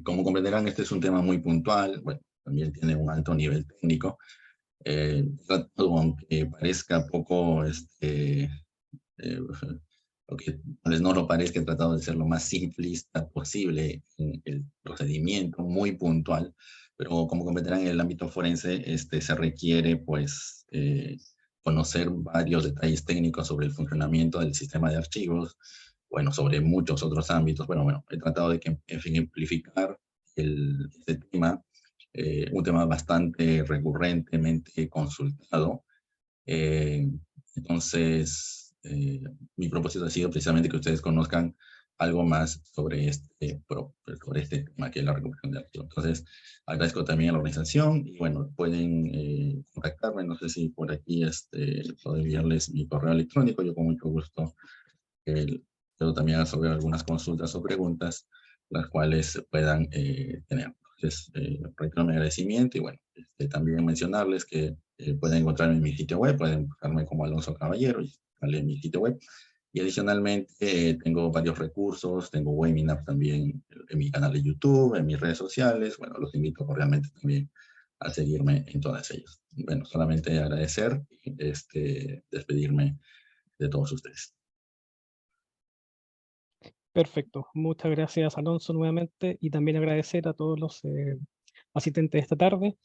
como comprenderán, este es un tema muy puntual, bueno, también tiene un alto nivel técnico. Aunque parezca poco, aunque tal vez no lo parezca, he tratado de ser lo más simplista posible en el procedimiento, muy puntual, pero como comprenderán, en el ámbito forense se requiere, pues, conocer varios detalles técnicos sobre el funcionamiento del sistema de archivos, bueno, sobre muchos otros ámbitos. Bueno, he tratado de ejemplificar este tema, un tema bastante recurrentemente consultado. Entonces, mi propósito ha sido precisamente que ustedes conozcan algo más sobre sobre este tema que es la recuperación de archivos. Entonces, agradezco también a la organización y bueno, pueden contactarme, no sé si por aquí puedo enviarles mi correo electrónico, yo con mucho gusto puedo también resolver algunas consultas o preguntas las cuales puedan tener. Entonces, reitero mi agradecimiento y bueno, también mencionarles que pueden encontrarme en mi sitio web, pueden buscarme como Alonso Caballero y sale en mi sitio web. Y adicionalmente tengo varios recursos, tengo webinar también en mi canal de YouTube, en mis redes sociales. Bueno, los invito cordialmente también a seguirme en todas ellas. Bueno, solamente agradecer y despedirme de todos ustedes. Perfecto. Muchas gracias, Alonso, nuevamente, y también agradecer a todos los asistentes de esta tarde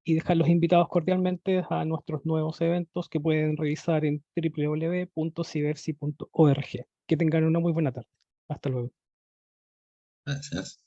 y dejar los invitados cordialmente a nuestros nuevos eventos que pueden revisar en www.cibersi.org. Que tengan una muy buena tarde. Hasta luego. Gracias.